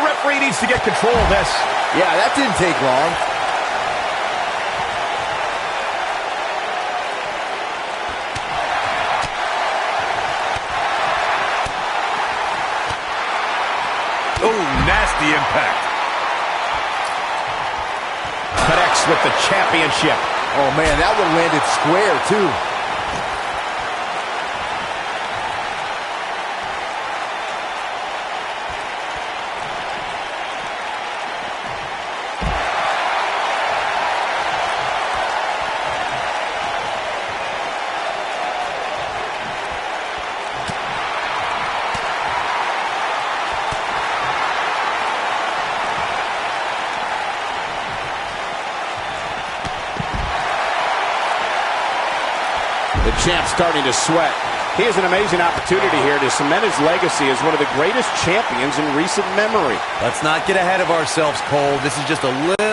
referee needs to get control of this. Yeah, that didn't take long. Oh, nasty impact. Connects with the championship. Oh, man, that one landed square, too. The champ's starting to sweat. He has an amazing opportunity here to cement his legacy as one of the greatest champions in recent memory. Let's not get ahead of ourselves, Cole. This is just a little...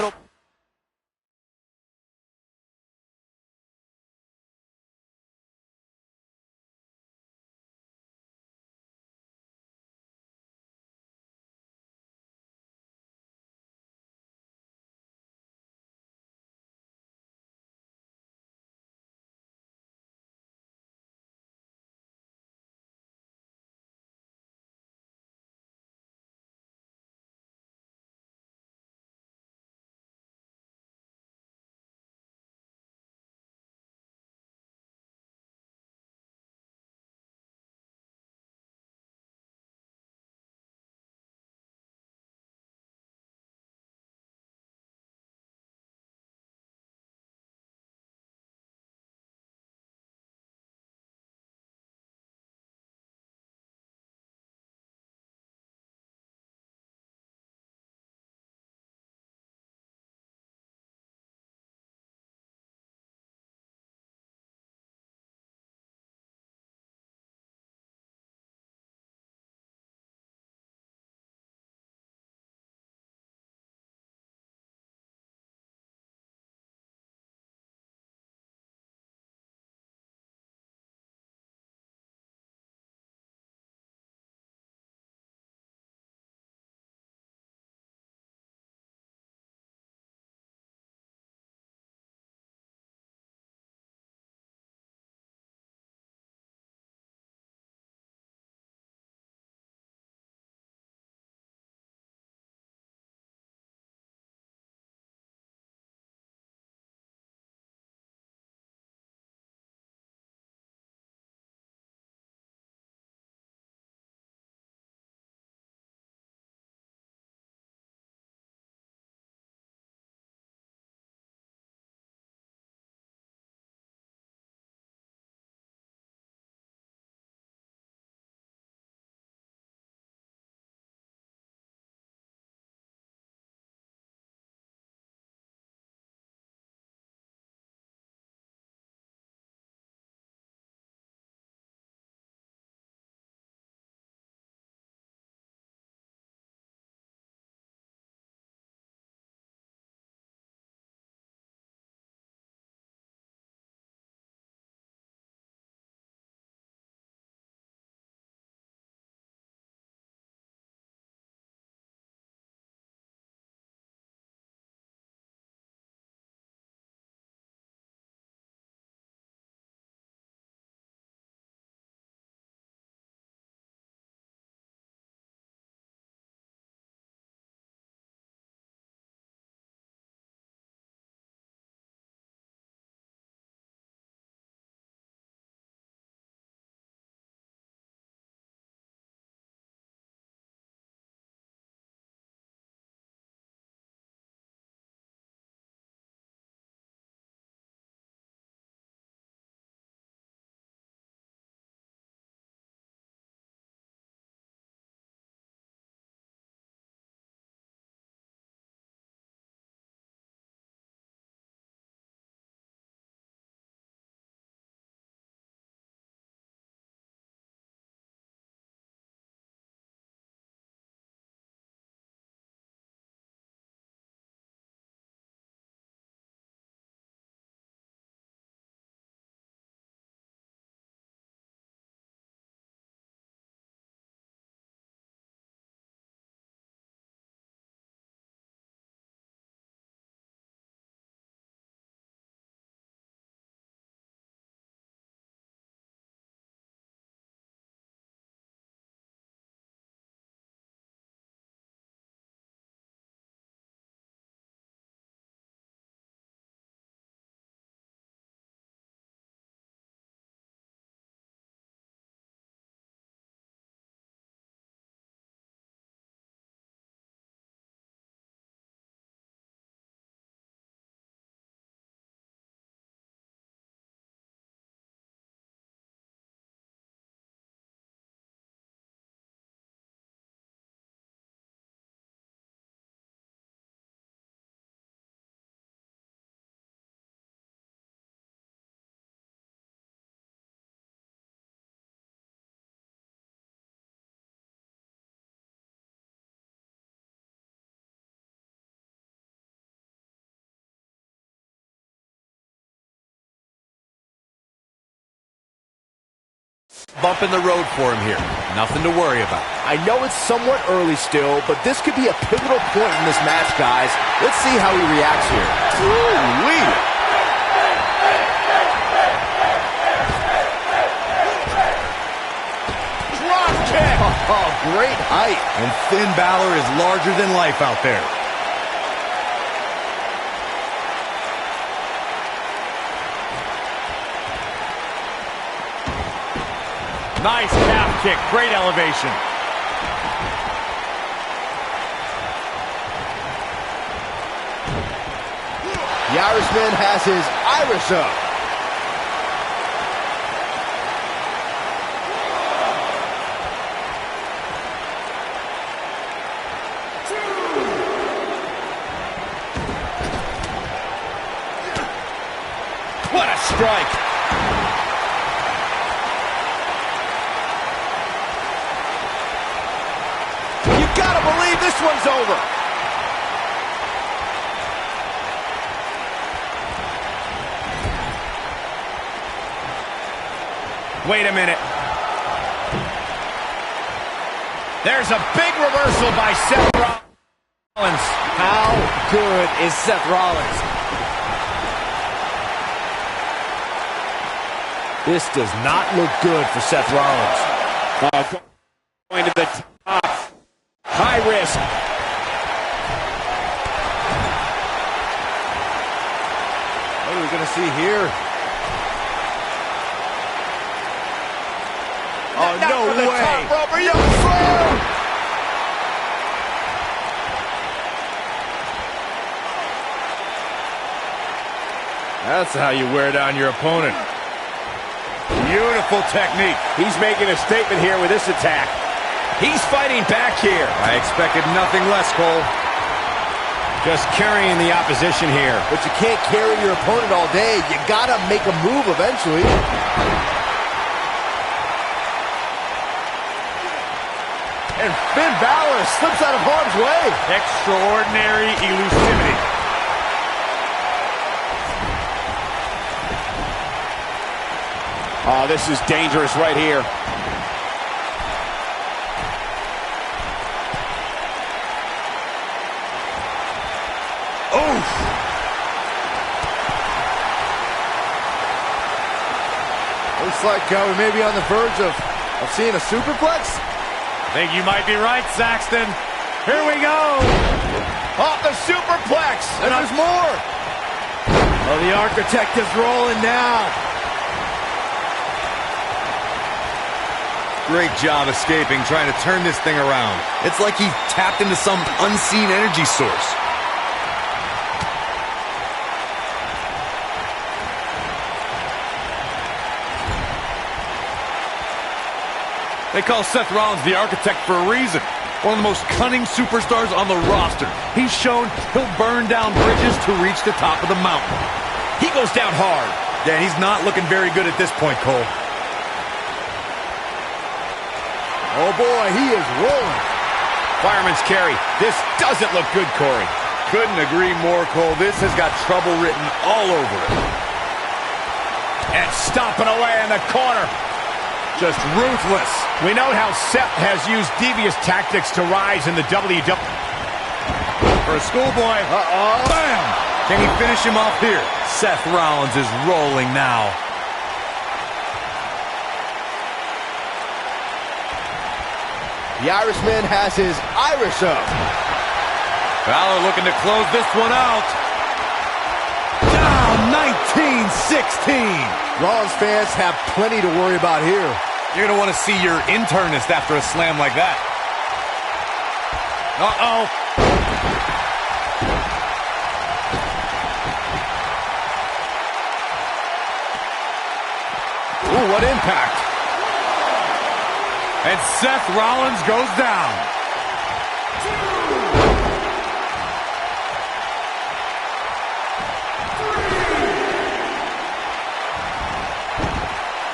Bump in the road for him here. Nothing to worry about. I know it's somewhat early still, but this could be a pivotal point in this match, guys. Let's see how he reacts here. Ooh-wee. Drop kick. Oh, great height. And Finn Balor is larger than life out there. Nice calf kick. Great elevation. The Irishman has his Irish up. What a strike. You gotta believe this one's over. Wait a minute. There's a big reversal by Seth Rollins. How good is Seth Rollins? This does not look good for Seth Rollins. Going to the top. High risk. What are we going to see here? Oh, no way. Top rope. Are you sure? That's how you wear down your opponent. Beautiful technique. He's making a statement here with this attack. He's fighting back here. I expected nothing less, Cole. Just carrying the opposition here. But you can't carry your opponent all day. You got to make a move eventually. And Finn Balor slips out of harm's way. Extraordinary elusivity. Oh, this is dangerous right here. Oof. Looks like we may be on the verge of seeing a superplex. Think you might be right, Saxton. Here we go. Off the superplex. And there's more. Oh, the Architect is rolling now. Great job escaping, trying to turn this thing around. It's like he tapped into some unseen energy source. They call Seth Rollins the Architect for a reason. One of the most cunning superstars on the roster. He's shown he'll burn down bridges to reach the top of the mountain. He goes down hard. Yeah, he's not looking very good at this point, Cole. Oh, boy, he is rolling. Fireman's carry. This doesn't look good, Corey. Couldn't agree more, Cole. This has got trouble written all over it. And stomping away in the corner. Just ruthless. We know how Seth has used devious tactics to rise in the WWE. For a schoolboy. Uh-oh. Bam! Can he finish him off here? Seth Rollins is rolling now. The Irishman has his Irish up. Balor looking to close this one out. Down 19-16. Rollins fans have plenty to worry about here. You're going to want to see your internist after a slam like that. Uh-oh. Ooh, what impact. And Seth Rollins goes down.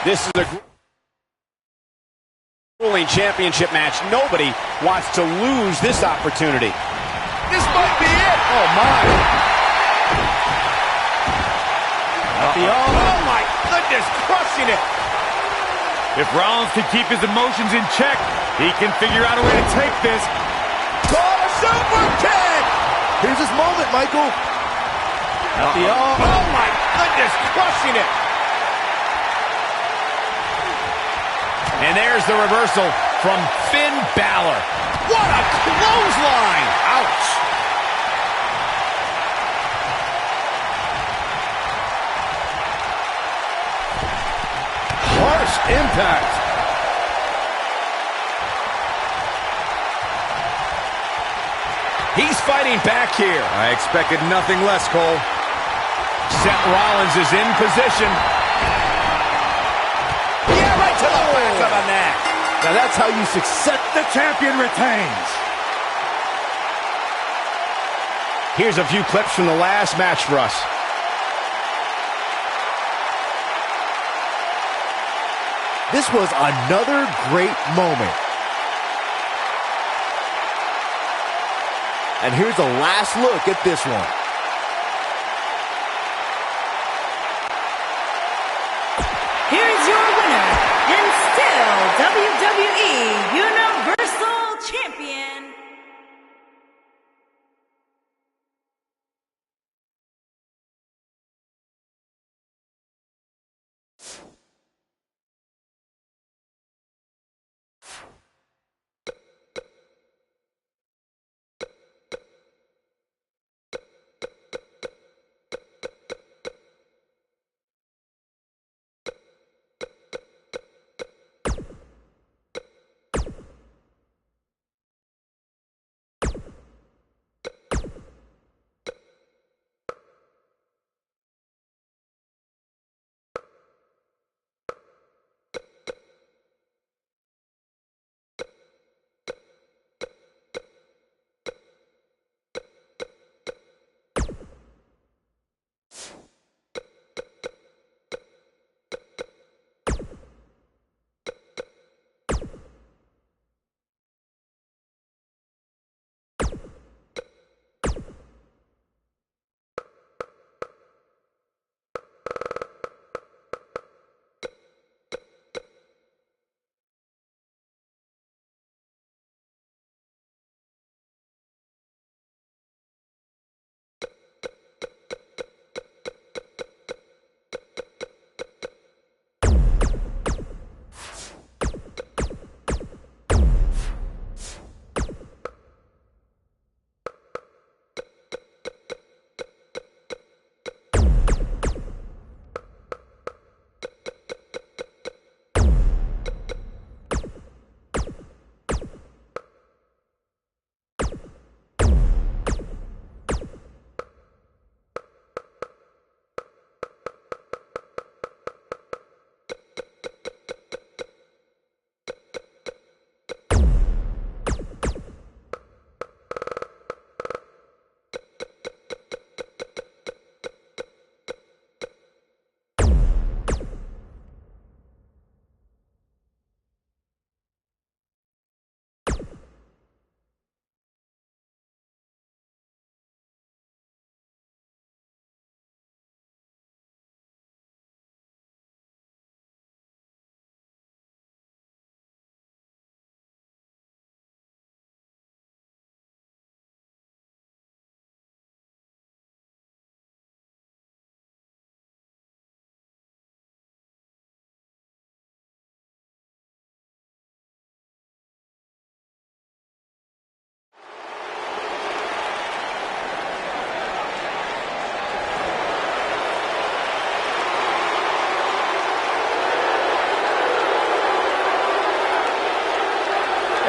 This is a grueling championship match. Nobody wants to lose this opportunity. This might be it. Oh, my. Oh, my goodness, crushing it. If Rollins can keep his emotions in check, he can figure out a way to take this. Oh, super kick! Here's his moment, Michael. Oh, my goodness, crushing it. And there's the reversal from Finn Balor. What a clothesline! Ouch! Harsh impact. He's fighting back here. I expected nothing less, Cole. Seth Rollins is in position. Yeah, right to the back of the neck. Now that's how you success. The champion retains. Here's a few clips from the last match for us. This was another great moment. And here's a last look at this one. Here is your winner, and still WWE Universal Champion,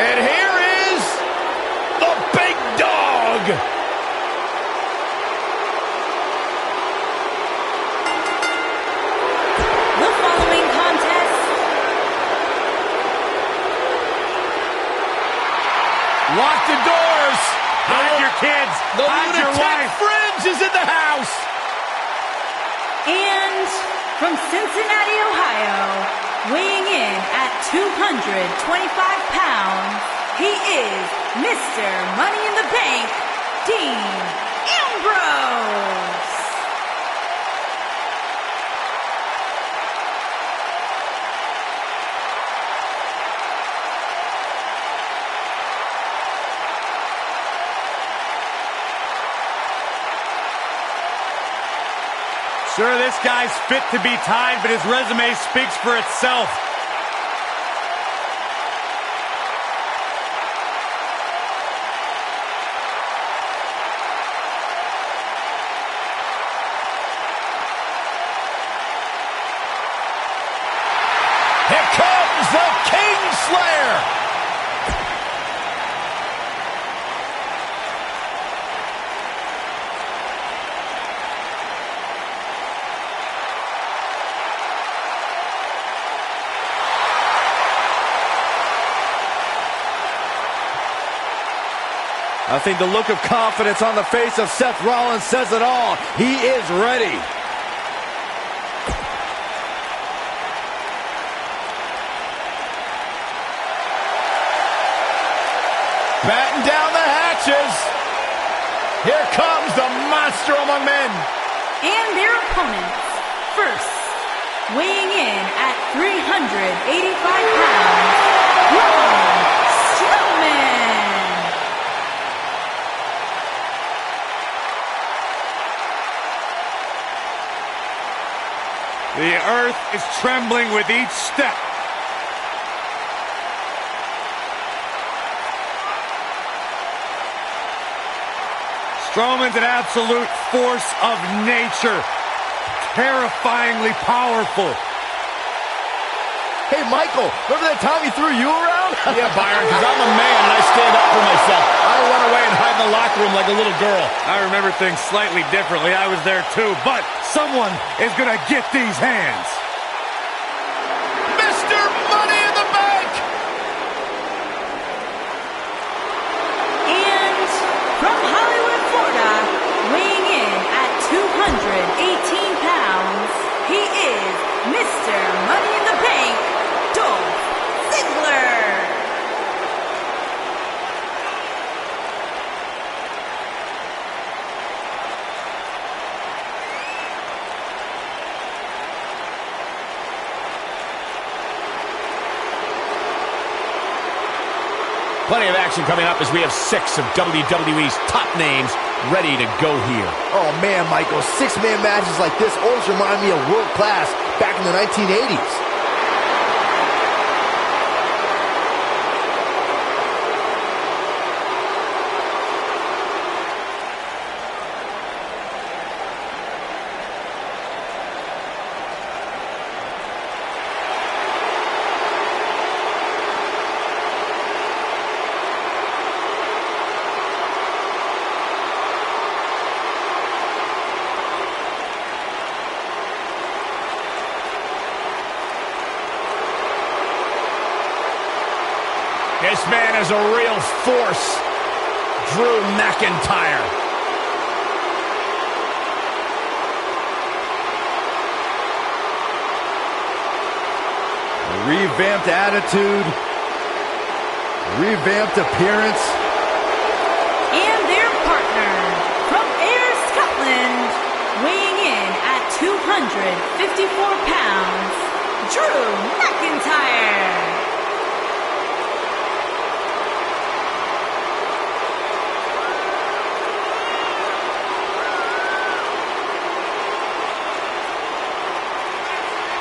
And here is the big dog. the following contest Lock the doors. Hide your kids. The Hide your lunatic wife. fringe is in the house. and from Cincinnati, Ohio, weighing in at 225 pounds, he is Mr. Money in the Bank, Dean Ambrose. Sure, this guy's fit to be tied, but his resume speaks for itself. Here comes the Kingslayer. I think the look of confidence on the face of Seth Rollins says it all. He is ready. Batten down the hatches. Here comes the monster among men. And their opponents. First, weighing in at 385 pounds, Braun Strowman. The earth is trembling with each step. Strowman's an absolute force of nature. Terrifyingly powerful. Hey, Michael, remember that time he threw you around? Yeah, Byron, because I'm a man and I stand up for myself. I don't run away and hide in the locker room like a little girl. I remember things slightly differently. I was there too, but someone is going to get these hands. Mr. Money in the Bank! And from Hollywood, Florida, weighing in at 218 pounds, he is Mr. Money in the Bank, Dolph Ziggler. Plenty of action coming up as we have 6 of WWE's top names ready to go here. Oh, man, Michael, 6-man matches like this always remind me of world class back in the 1980s. This man is a real force. Drew McIntyre. A revamped attitude, revamped appearance. And their partner, from Ayr, Scotland, weighing in at 254 pounds, Drew McIntyre.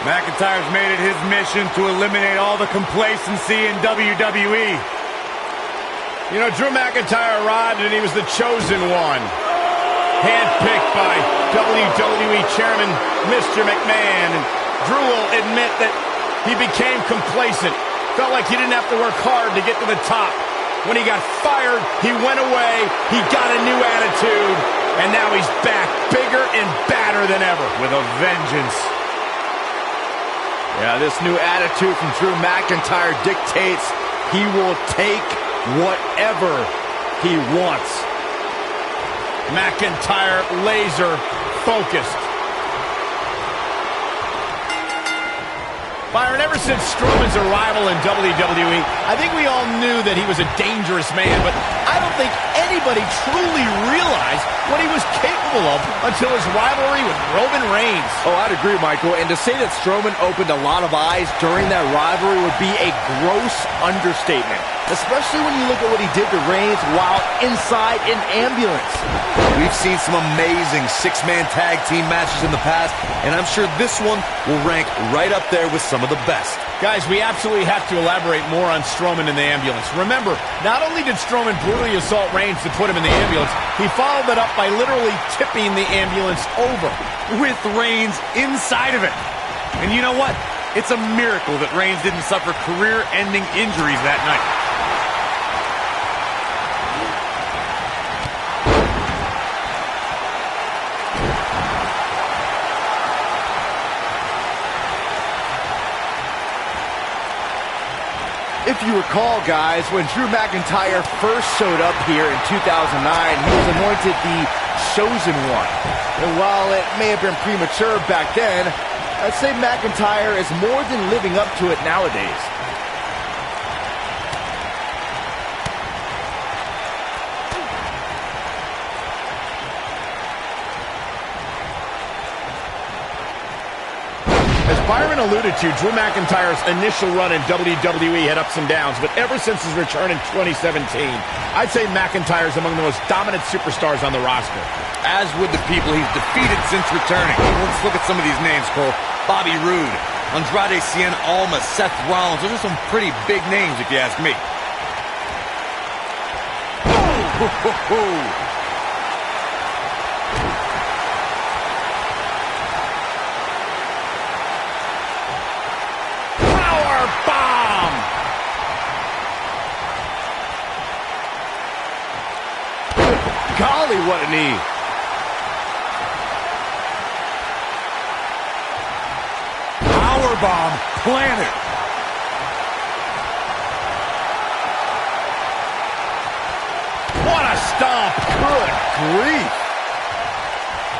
McIntyre's made it his mission to eliminate all the complacency in WWE. You know, Drew McIntyre arrived and he was the chosen one. Handpicked by WWE Chairman Mr. McMahon. And Drew will admit that he became complacent. Felt like he didn't have to work hard to get to the top. When he got fired, he went away, he got a new attitude, and now he's back bigger and badder than ever. With a vengeance. Yeah, this new attitude from Drew McIntyre dictates he will take whatever he wants. McIntyre laser focused. Byron, ever since Strowman's arrival in WWE, I think we all knew that he was a dangerous man, but I don't think anybody nobody truly realized what he was capable of until his rivalry with Roman Reigns. Oh, I'd agree, Michael. And to say that Strowman opened a lot of eyes during that rivalry would be a gross understatement, especially when you look at what he did to Reigns while inside an ambulance. We've seen some amazing six-man tag team matches in the past, and I'm sure this one will rank right up there with some of the best. Guys, we absolutely have to elaborate more on Strowman in the ambulance. Remember, not only did Strowman brutally assault Reigns to put him in the ambulance, he followed it up by literally tipping the ambulance over. With Reigns inside of it. And you know what? It's a miracle that Reigns didn't suffer career-ending injuries that night. If you recall, guys, when Drew McIntyre first showed up here in 2009, he was anointed the Chosen One. And while it may have been premature back then, I'd say McIntyre is more than living up to it nowadays. As Byron alluded to, Drew McIntyre's initial run in WWE had ups and downs, but ever since his return in 2017, I'd say McIntyre's among the most dominant superstars on the roster. As with the people he's defeated since returning. Let's look at some of these names, Cole. Bobby Roode, Andrade Cien Almas, Seth Rollins. Those are some pretty big names, if you ask me. Golly, what a knee. Powerbomb planted. What a stomp. Good grief.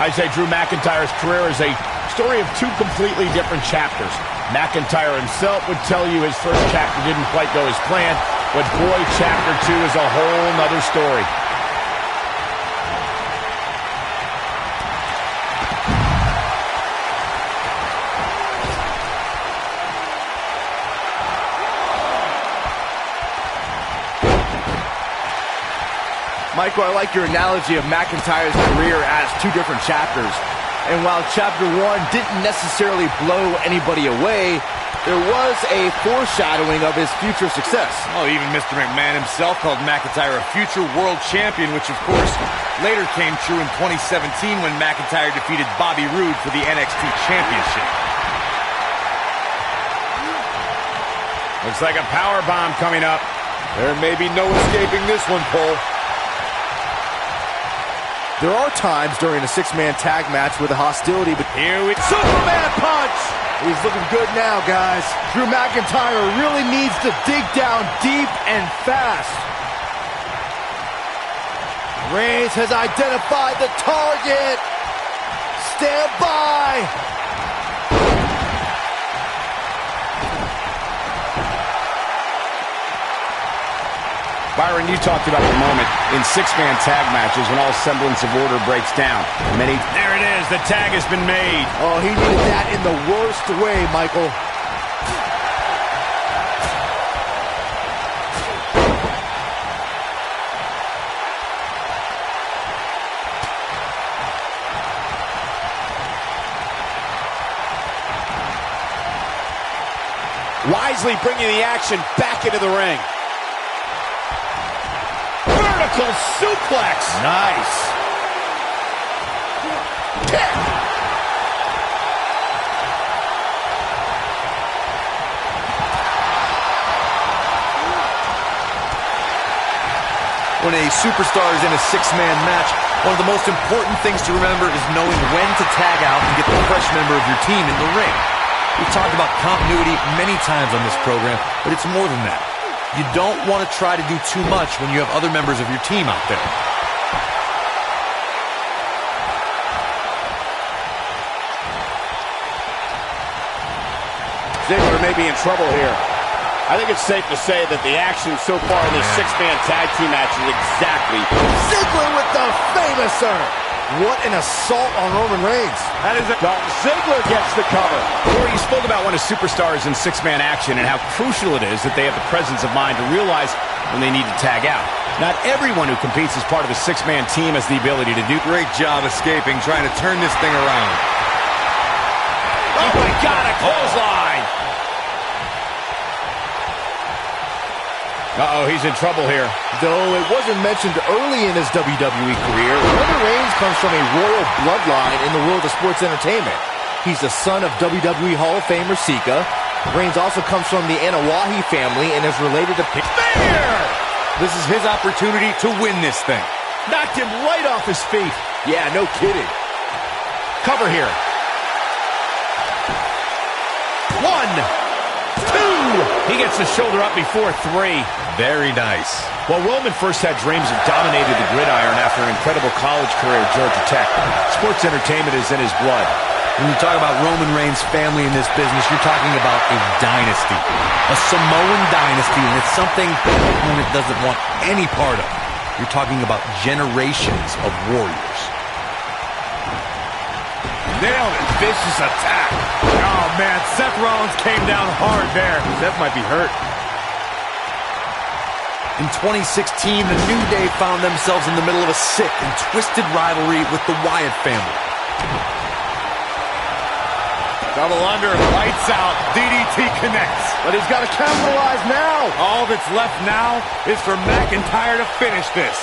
I'd say Drew McIntyre's career is a story of two completely different chapters. McIntyre himself would tell you his first chapter didn't quite go as planned, but boy, chapter 2 is a whole nother story. Michael, I like your analogy of McIntyre's career as two different chapters. And while chapter 1 didn't necessarily blow anybody away, there was a foreshadowing of his future success. Oh, even Mr. McMahon himself called McIntyre a future world champion, which of course later came true in 2017 when McIntyre defeated Bobby Roode for the NXT Championship. Looks like a power bomb coming up. There may be no escaping this one, Cole. There are times during a six-man tag match where the hostility, but Here we Superman punch! He's looking good now, guys. Drew McIntyre really needs to dig down deep and fast. Reigns has identified the target. Stand by. Byron, you talked about the moment in six-man tag matches when all semblance of order breaks down. There it is. The tag has been made. Oh, he needed that in the worst way, Michael. wisely bringing the action back into the ring. Vertical suplex. Nice. Kick. When a superstar is in a six-man match, one of the most important things to remember is knowing when to tag out and get the fresh member of your team in the ring. We've talked about continuity many times on this program, but it's more than that. You don't want to try to do too much when you have other members of your team out there. Ziggler may be in trouble here. I think it's safe to say that the action so far in this six-man tag team match is exactly famous, sir. What an assault on Roman Reigns. That is a Dolph Ziggler gets the cover. Corey, you spoke about when a superstar is in six-man action and how crucial it is that they have the presence of mind to realize when they need to tag out. Not everyone who competes as part of a six-man team has the ability to do. Great job escaping, trying to turn this thing around. Oh my God, a clothesline! Uh-oh, he's in trouble here. Though it wasn't mentioned early in his WWE career, Roman Reigns comes from a royal bloodline in the world of sports entertainment. He's the son of WWE Hall of Famer Sika. Reigns also comes from the Anawahi family and is related to... Spear! This is his opportunity to win this thing. Knocked him right off his feet. Yeah, no kidding. Cover here. 1, 2. He gets the shoulder up before 3. Very nice. Well, Roman first had dreams of dominating the gridiron after an incredible college career at Georgia Tech. Sports entertainment is in his blood. When you talk about Roman Reigns' family in this business, you're talking about a dynasty. A Samoan dynasty, and it's something the opponent doesn't want any part of. You're talking about generations of warriors. Nailed it. Vicious attack. Oh, man. Seth Rollins came down hard there. Seth might be hurt. In 2016, the New Day found themselves in the middle of a sick and twisted rivalry with the Wyatt family. Double under, lights out, DDT connects. But he's got to capitalize now. All that's left now is for McIntyre to finish this.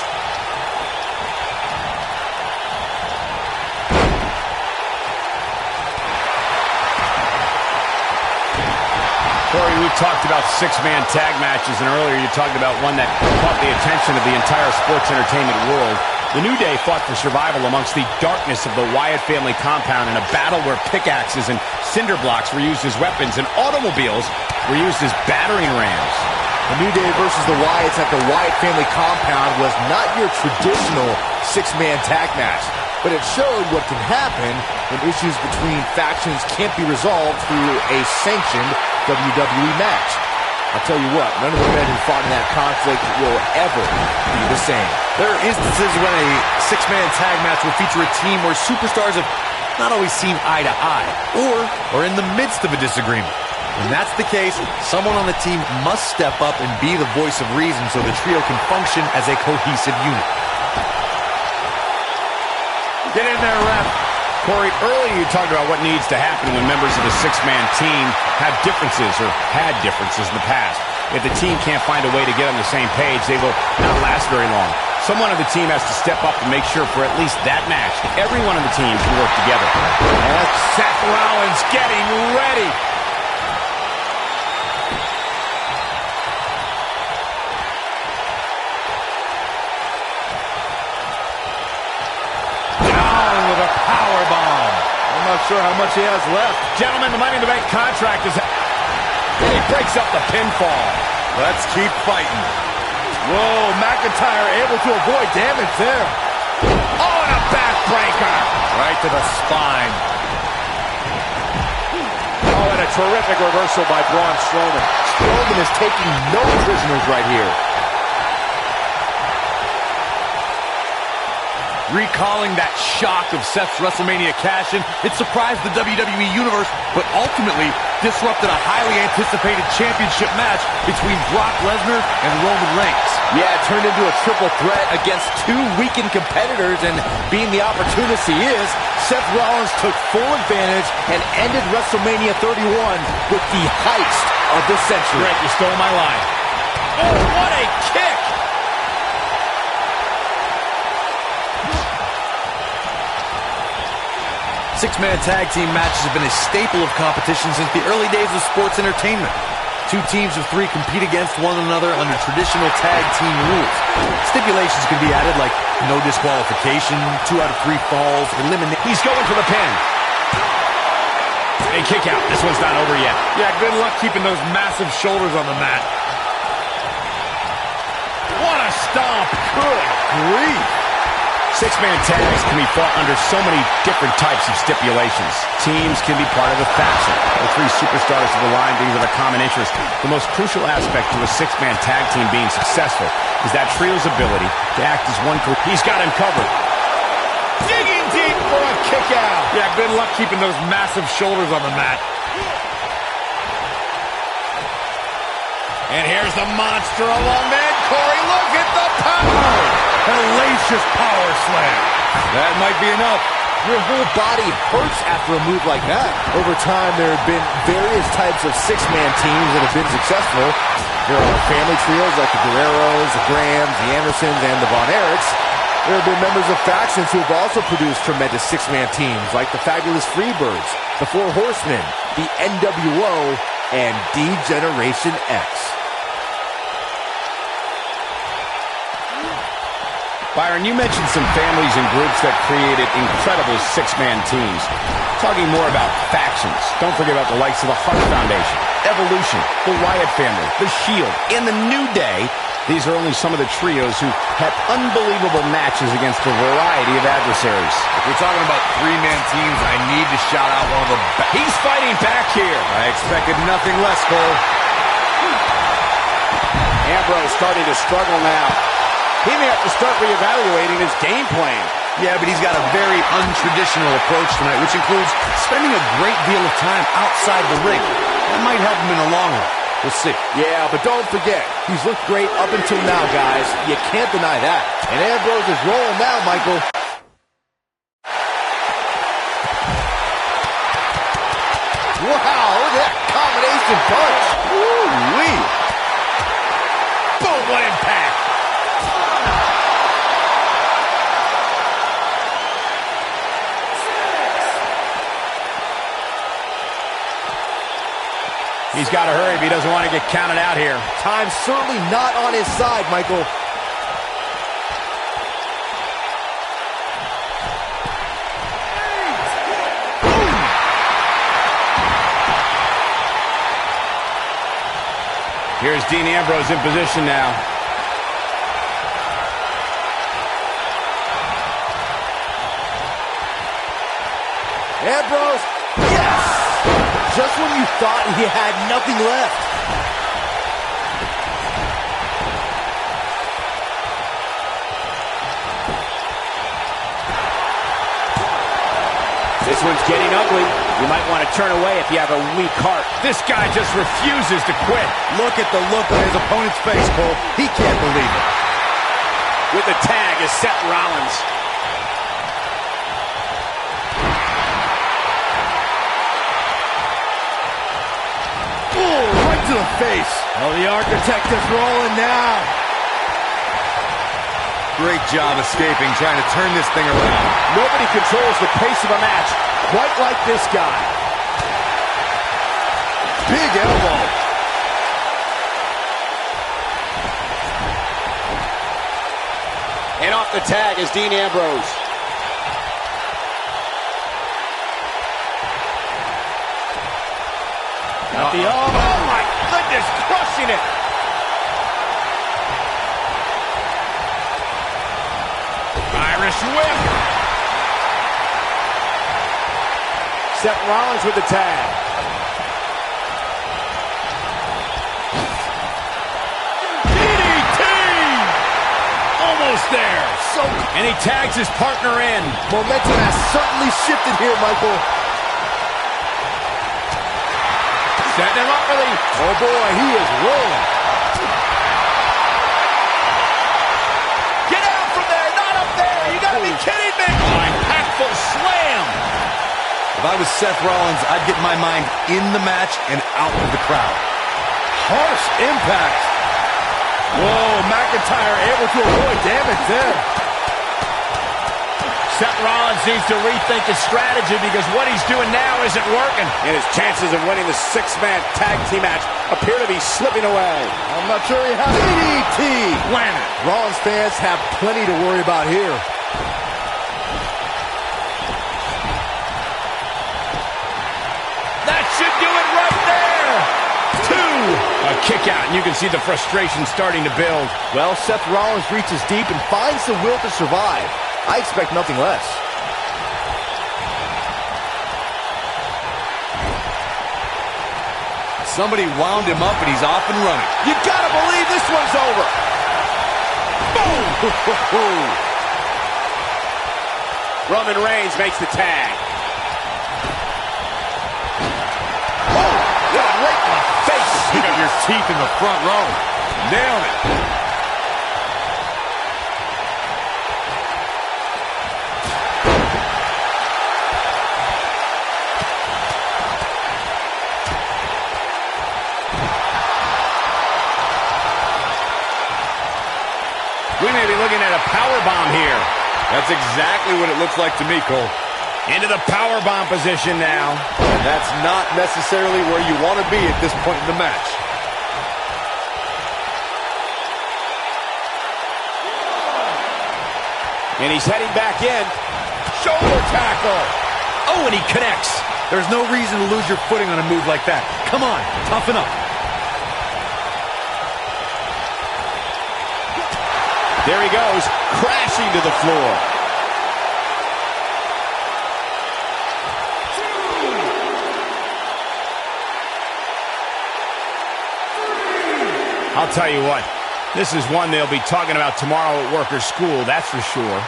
Corey, we've talked about six-man tag matches, and earlier you talked about one that caught the attention of the entire sports entertainment world. The New Day fought for survival amongst the darkness of the Wyatt family compound in a battle where pickaxes and cinder blocks were used as weapons and automobiles were used as battering rams. The New Day versus the Wyatts at the Wyatt family compound was not your traditional six-man tag match, but it showed what can happen when issues between factions can't be resolved through a sanctioned WWE match. I'll tell you what, none of the men who fought in that conflict will ever be the same. There are instances when a six-man tag match will feature a team where superstars have not always seen eye to eye, or are in the midst of a disagreement. When that's the case, someone on the team must step up and be the voice of reason so the trio can function as a cohesive unit. Get in there, ref. Corey, earlier you talked about what needs to happen when members of a six-man team have differences or had differences in the past. If the team can't find a way to get on the same page, they will not last very long. Someone on the team has to step up and make sure for at least that match, everyone on the team can work together. And Seth Rollins getting ready. I'm not sure how much he has left. Gentlemen, the Money in the Bank contract is... And he breaks up the pinfall. Let's keep fighting. Whoa, McIntyre able to avoid damage there. Oh, and a backbreaker. Right to the spine. Oh, and a terrific reversal by Braun Strowman. Strowman is taking no prisoners right here. Recalling that shock of Seth's WrestleMania cash-in, it surprised the WWE Universe, but ultimately disrupted a highly anticipated championship match between Brock Lesnar and Roman Reigns. Yeah, it turned into a triple threat against two weakened competitors, and being the opportunist he is, Seth Rollins took full advantage and ended WrestleMania 31 with the heist of the century. Greg, you stole my line. Oh, what a kick! Six-man tag team matches have been a staple of competition since the early days of sports entertainment. Two teams of three compete against one another under traditional tag team rules. Stipulations can be added like no disqualification, 2 out of 3 falls, eliminate. He's going for the pin. A kick out. This one's not over yet. Yeah, good luck keeping those massive shoulders on the mat. What a stomp. Good grief. Six-man tags can be fought under so many different types of stipulations. Teams can be part of a faction. The 3 superstars of the line being of a common interest. The most crucial aspect to a six-man tag team being successful is that trio's ability to act as one group. He's got him covered. for a kick out. Yeah, good luck keeping those massive shoulders on the mat. And here's the monster along man. Corey, look at the power. Hellacious power slam. That might be enough. Your whole body hurts after a move like that. Over time, there have been various types of six-man teams that have been successful. There are family trios like the Guerreros, the Grahams, the Andersons, and the Von Erichs. There have been members of factions who have also produced tremendous six-man teams like the Fabulous Freebirds, the Four Horsemen, the NWO, and D-Generation X. Byron, you mentioned some families and groups that created incredible six-man teams. Talking more about factions, don't forget about the likes of the Hart Foundation, Evolution, the Wyatt family, the Shield, and the New Day. These are only some of the trios who had unbelievable matches against a variety of adversaries. If we're talking about three-man teams, I need to shout out one of the best. He's fighting back here. I expected nothing less, Cole. Ambrose starting to struggle now. He may have to start reevaluating his game plan. Yeah, but he's got a very untraditional approach tonight, which includes spending a great deal of time outside the ring. That might help him in the long run. We'll see. Yeah, but don't forget, he's looked great up until now, guys. You can't deny that. And Ambrose is rolling now, Michael. Wow, look at that combination punch. Woo-wee. Boom, what impact. He's got to hurry if he doesn't want to get counted out here. Time's certainly not on his side, Michael. Here's Dean Ambrose in position now. Ambrose, yes! Just when you thought he had nothing left. This one's getting ugly. You might want to turn away if you have a weak heart. This guy just refuses to quit. Look at the look on his opponent's face, Cole. He can't believe it. With the tag is Seth Rollins. Right to the face. Oh, the architect is rolling now. Great job escaping, trying to turn this thing around. Nobody controls the pace of a match quite like this guy. Big elbow. And off the tag is Dean Ambrose. Oh, my goodness, crushing it. Irish whip. Seth Rollins with the tag. DDT! Almost there. And he tags his partner in. Momentum has certainly shifted here, Michael. Setting him up for the... Oh, boy, he is rolling. Get out from there, not up there. You gotta be kidding me. Impactful slam. If I was Seth Rollins, I'd get my mind in the match and out of the crowd. Harsh impact. Whoa, McIntyre able to avoid damage there. Seth Rollins needs to rethink his strategy because what he's doing now isn't working. And his chances of winning the six-man tag team match appear to be slipping away. I'm not sure he has DDT. Planet. Rollins fans have plenty to worry about here. That should do it right there. 2. A kick out, and you can see the frustration starting to build. Well, Seth Rollins reaches deep and finds the will to survive. I expect nothing less. Somebody wound him up and he's off and running. You gotta believe this one's over. Boom! Roman Reigns makes the tag. Oh, what a right in the face. Pick up your teeth in the front row. Nailed it. We may be looking at a powerbomb here. That's exactly what it looks like to me, Cole. Into the powerbomb position now. And that's not necessarily where you want to be at this point in the match. And he's heading back in. Shoulder tackle. Oh, and he connects. There's no reason to lose your footing on a move like that. Come on, toughen up. There he goes, crashing to the floor. I'll tell you what, this is one they'll be talking about tomorrow at workers' school, that's for sure.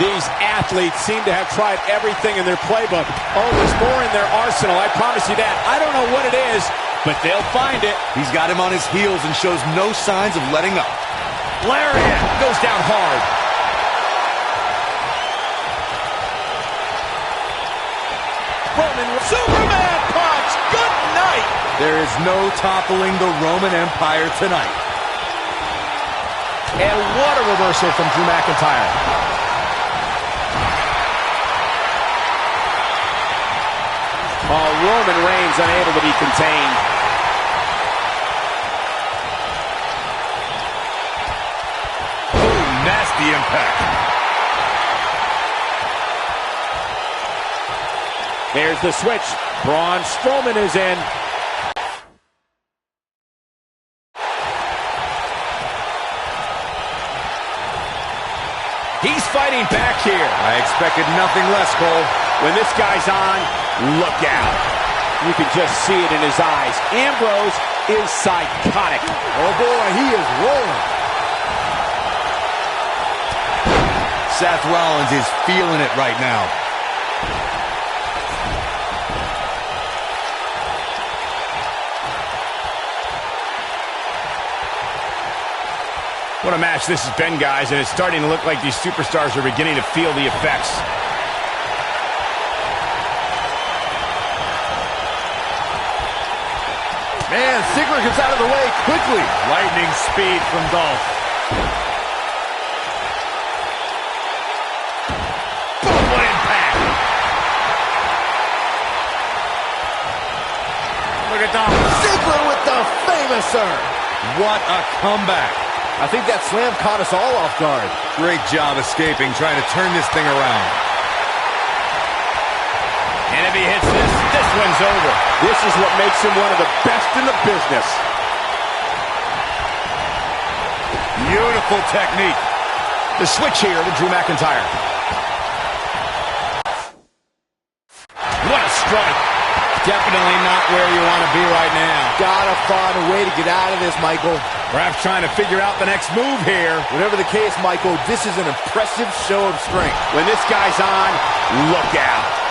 These athletes seem to have tried everything in their playbook. Oh, there's more in their arsenal, I promise you that. I don't know what it is, but they'll find it. He's got him on his heels and shows no signs of letting up. Lariat goes down hard. Roman, Superman punch, good night. There is no toppling the Roman Empire tonight. And what a reversal from Drew McIntyre. Roman Reigns unable to be contained. Oh, nasty impact. There's the switch. Braun Strowman is in. He's fighting back here. I expected nothing less, Cole. When this guy's on, look out. You can just see it in his eyes. Ambrose is psychotic. Oh boy, he is rolling. Seth Rollins is feeling it right now. What a match this has been, guys, and it's starting to look like these superstars are beginning to feel the effects. Man, Ziggler gets out of the way quickly. Lightning speed from Dolph. Boom, what impact! Look at Dolph Ziggler with the famouser. What a comeback. I think that slam caught us all off guard. Great job escaping, trying to turn this thing around. And if he hits this one's over. This is what makes him one of the best in the business. Beautiful technique. The switch here to Drew McIntyre. What a strike. Definitely not where you want to be right now. Gotta find a way to get out of this, Michael. Perhaps trying to figure out the next move here. Whatever the case, Michael, this is an impressive show of strength. When this guy's on, look out.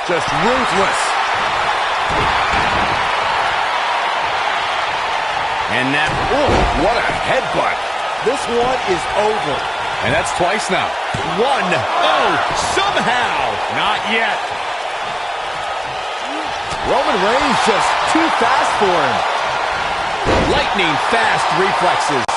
Just ruthless. And now, What a headbutt. This one is over. And that's twice now. one. Oh, somehow. Not yet. Roman Reigns just too fast for him. Lightning fast reflexes.